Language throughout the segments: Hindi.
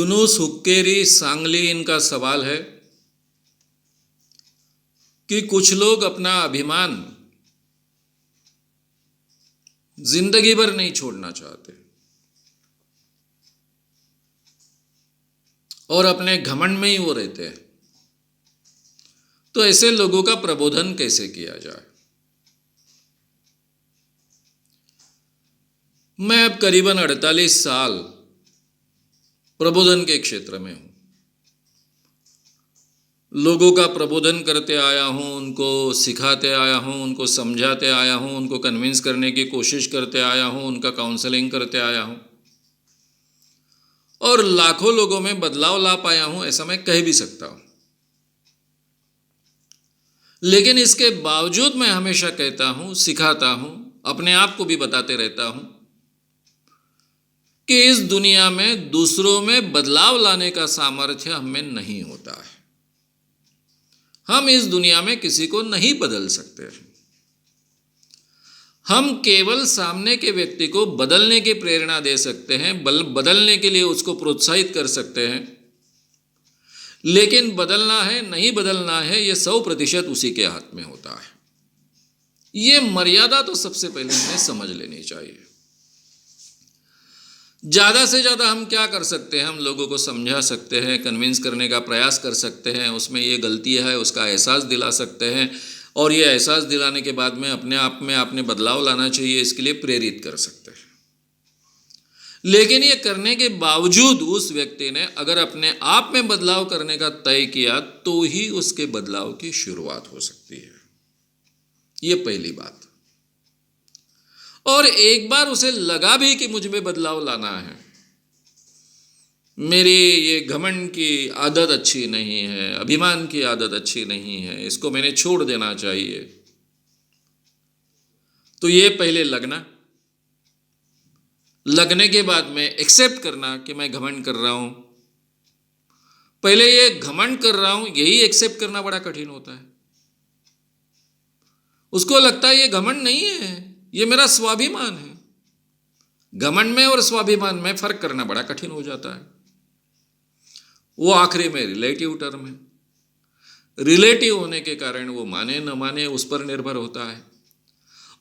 यूनुस हुक्केरी सांगली इनका सवाल है कि कुछ लोग अपना अभिमान जिंदगी भर नहीं छोड़ना चाहते और अपने घमंड में ही वो रहते हैं। तो ऐसे लोगों का प्रबोधन कैसे किया जाए। मैं अब करीबन 48 साल प्रबोधन के क्षेत्र में हूं। लोगों का प्रबोधन करते आया हूं, उनको सिखाते आया हूं, उनको समझाते आया हूं, उनको कन्विंस करने की कोशिश करते आया हूं, उनका काउंसलिंग करते आया हूं और लाखों लोगों में बदलाव ला पाया हूं, ऐसा मैं कह भी सकता हूं। लेकिन इसके बावजूद मैं हमेशा कहता हूं, सिखाता हूं, अपने आप को भी बताते रहता हूं कि इस दुनिया में दूसरों में बदलाव लाने का सामर्थ्य हमें नहीं होता है। हम इस दुनिया में किसी को नहीं बदल सकते। हम केवल सामने के व्यक्ति को बदलने की प्रेरणा दे सकते हैं, बदलने के लिए उसको प्रोत्साहित कर सकते हैं, लेकिन बदलना है नहीं बदलना है ये 100% उसी के हाथ में होता है। ये मर्यादा तो सबसे पहले हमें समझ लेनी चाहिए। ज़्यादा से ज़्यादा हम क्या कर सकते हैं, हम लोगों को समझा सकते हैं, कन्विंस करने का प्रयास कर सकते हैं, उसमें ये गलती है उसका एहसास दिला सकते हैं और ये एहसास दिलाने के बाद में अपने आप में आपने बदलाव लाना चाहिए इसके लिए प्रेरित कर सकते हैं। लेकिन ये करने के बावजूद उस व्यक्ति ने अगर अपने आप में बदलाव करने का तय किया तो ही उसके बदलाव की शुरुआत हो सकती है। ये पहली बात। और एक बार उसे लगा भी कि मुझ में बदलाव लाना है, मेरी ये घमंड की आदत अच्छी नहीं है, अभिमान की आदत अच्छी नहीं है, इसको मैंने छोड़ देना चाहिए, तो ये पहले लगने के बाद में एक्सेप्ट करना कि मैं घमंड कर रहा हूं। पहले ये घमंड कर रहा हूं यही एक्सेप्ट करना बड़ा कठिन होता है। उसको लगता है ये घमंड नहीं है, ये मेरा स्वाभिमान है। घमंड में और स्वाभिमान में फर्क करना बड़ा कठिन हो जाता है। वो आखिरी में रिलेटिव टर्म है। रिलेटिव होने के कारण वो माने न माने उस पर निर्भर होता है।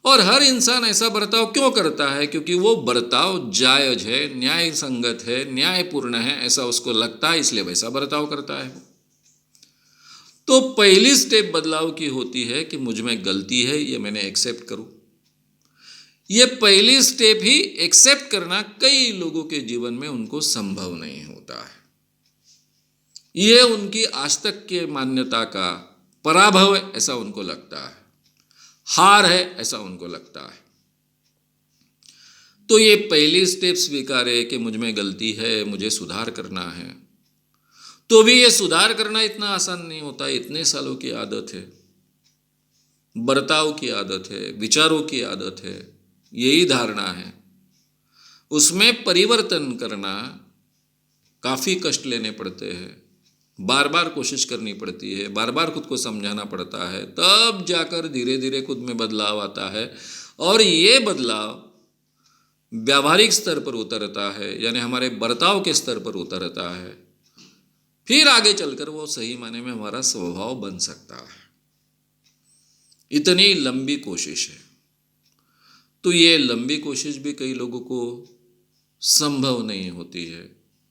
और हर इंसान ऐसा बर्ताव क्यों करता है? क्योंकि वो बर्ताव जायज है, न्याय संगत है, न्यायपूर्ण है, ऐसा उसको लगता है, इसलिए वैसा बर्ताव करता है। तो पहली स्टेप बदलाव की होती है कि मुझ में गलती है, ये मैंने एक्सेप्ट करूं। ये पहली स्टेप ही एक्सेप्ट करना कई लोगों के जीवन में उनको संभव नहीं होता है। ये उनकी आज तक के मान्यता का पराभव है ऐसा उनको लगता है, हार है ऐसा उनको लगता है। तो ये पहली स्टेप स्वीकारे कि मुझ में गलती है, मुझे सुधार करना है। तो भी ये सुधार करना इतना आसान नहीं होता। इतने सालों की आदत है, बर्ताव की आदत है, विचारों की आदत है, यही धारणा है। उसमें परिवर्तन करना काफ़ी कष्ट लेने पड़ते हैं, बार बार कोशिश करनी पड़ती है, बार बार खुद को समझाना पड़ता है, तब जाकर धीरे धीरे खुद में बदलाव आता है। और ये बदलाव व्यावहारिक स्तर पर उतरता है, यानी हमारे बर्ताव के स्तर पर उतरता है। फिर आगे चलकर वो सही माने में हमारा स्वभाव बन सकता है। इतनी लंबी कोशिश है। तो ये लंबी कोशिश भी कई लोगों को संभव नहीं होती है।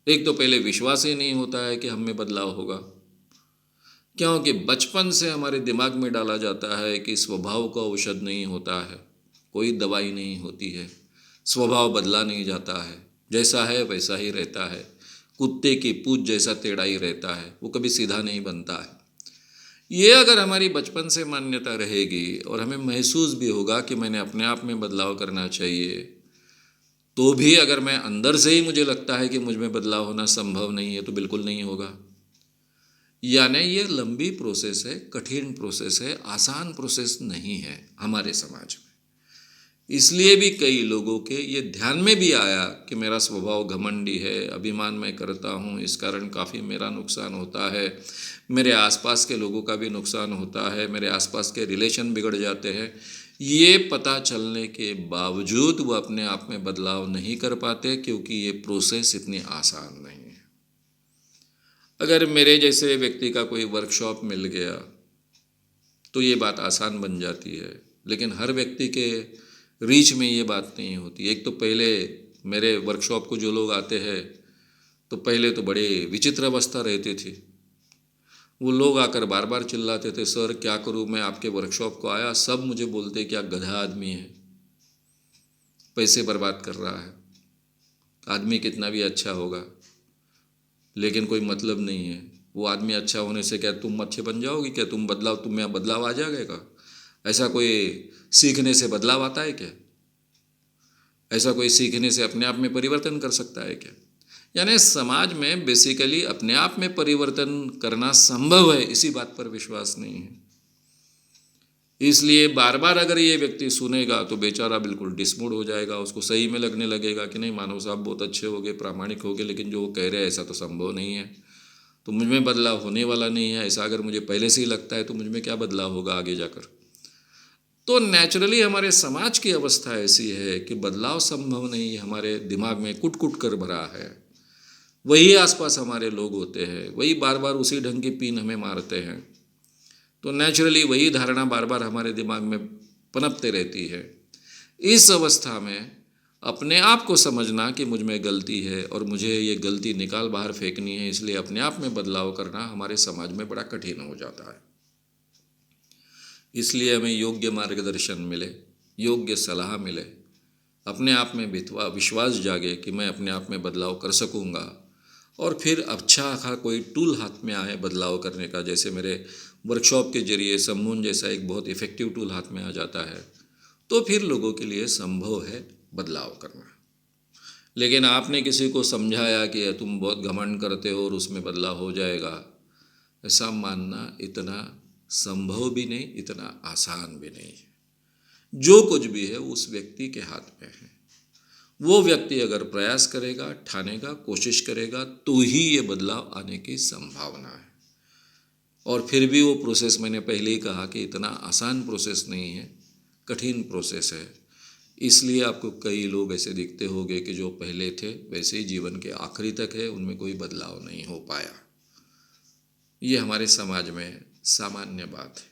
एक तो पहले विश्वास ही नहीं होता है कि हम में बदलाव होगा, क्योंकि बचपन से हमारे दिमाग में डाला जाता है कि स्वभाव का औषध नहीं होता है, कोई दवाई नहीं होती है, स्वभाव बदला नहीं जाता है, जैसा है वैसा ही रहता है, कुत्ते की पूंछ जैसा टेढ़ा ही रहता है, वो कभी सीधा नहीं बनता है। ये अगर हमारी बचपन से मान्यता रहेगी और हमें महसूस भी होगा कि मैंने अपने आप में बदलाव करना चाहिए, तो भी अगर मैं अंदर से ही मुझे लगता है कि मुझ में बदलाव होना संभव नहीं है, तो बिल्कुल नहीं होगा। यानी ये लंबी प्रोसेस है, कठिन प्रोसेस है, आसान प्रोसेस नहीं है हमारे समाज में। इसलिए भी कई लोगों के ये ध्यान में भी आया कि मेरा स्वभाव घमंडी है, अभिमान में करता हूँ, इस कारण काफ़ी मेरा नुकसान होता है, मेरे आसपास के लोगों का भी नुकसान होता है, मेरे आसपास के रिलेशन बिगड़ जाते हैं। ये पता चलने के बावजूद वो अपने आप में बदलाव नहीं कर पाते, क्योंकि ये प्रोसेस इतनी आसान नहीं है। अगर मेरे जैसे व्यक्ति का कोई वर्कशॉप मिल गया तो ये बात आसान बन जाती है, लेकिन हर व्यक्ति के रीच में ये बात नहीं होती। एक तो पहले मेरे वर्कशॉप को जो लोग आते हैं तो पहले तो बड़े विचित्र अवस्था रहती थी। वो लोग आकर बार बार चिल्लाते थे, सर क्या करूँ, मैं आपके वर्कशॉप को आया, सब मुझे बोलते क्या गधा आदमी है, पैसे बर्बाद कर रहा है, आदमी कितना भी अच्छा होगा लेकिन कोई मतलब नहीं है। वो आदमी अच्छा होने से क्या तुम अच्छे बन जाओगे, क्या तुम में बदलाव आ जाएगा? ऐसा कोई सीखने से बदलाव आता है क्या? ऐसा कोई सीखने से अपने आप में परिवर्तन कर सकता है क्या? यानी समाज में बेसिकली अपने आप में परिवर्तन करना संभव है, इसी बात पर विश्वास नहीं है। इसलिए बार बार अगर ये व्यक्ति सुनेगा तो बेचारा बिल्कुल डिसमूड हो जाएगा, उसको सही में लगने लगेगा कि नहीं मानव साहब बहुत अच्छे हो गए, प्रामाणिक हो गए, लेकिन जो वो कह रहे हैं ऐसा तो संभव नहीं है, तो मुझ में बदलाव होने वाला नहीं है। ऐसा अगर मुझे पहले से ही लगता है तो मुझ में क्या बदलाव होगा आगे जाकर? तो नेचुरली हमारे समाज की अवस्था ऐसी है कि बदलाव संभव नहीं, हमारे दिमाग में कुट कुट कर भरा है। वही आसपास हमारे लोग होते हैं, वही बार बार उसी ढंग की पीन हमें मारते हैं, तो नेचुरली वही धारणा बार बार हमारे दिमाग में पनपते रहती है। इस अवस्था में अपने आप को समझना कि मुझ में गलती है और मुझे ये गलती निकाल बाहर फेंकनी है, इसलिए अपने आप में बदलाव करना हमारे समाज में बड़ा कठिन हो जाता है। इसलिए हमें योग्य मार्गदर्शन मिले, योग्य सलाह मिले, अपने आप में विश्वास जागे कि मैं अपने आप में बदलाव कर सकूँगा, और फिर अच्छा खा कोई टूल हाथ में आए बदलाव करने का। जैसे मेरे वर्कशॉप के जरिए सम्मून जैसा एक बहुत इफ़ेक्टिव टूल हाथ में आ जाता है, तो फिर लोगों के लिए संभव है बदलाव करना। लेकिन आपने किसी को समझाया कि तुम बहुत घमंड करते हो और उसमें बदलाव हो जाएगा, ऐसा मानना इतना संभव भी नहीं, इतना आसान भी नहीं है। जो कुछ भी है उस व्यक्ति के हाथ में है। वो व्यक्ति अगर प्रयास करेगा, ठानेगा, कोशिश करेगा, तो ही ये बदलाव आने की संभावना है। और फिर भी वो प्रोसेस, मैंने पहले ही कहा कि इतना आसान प्रोसेस नहीं है, कठिन प्रोसेस है। इसलिए आपको कई लोग ऐसे दिखते होंगे कि जो पहले थे वैसे ही जीवन के आखिरी तक है, उनमें कोई बदलाव नहीं हो पाया। ये हमारे समाज में सामान्य बात है।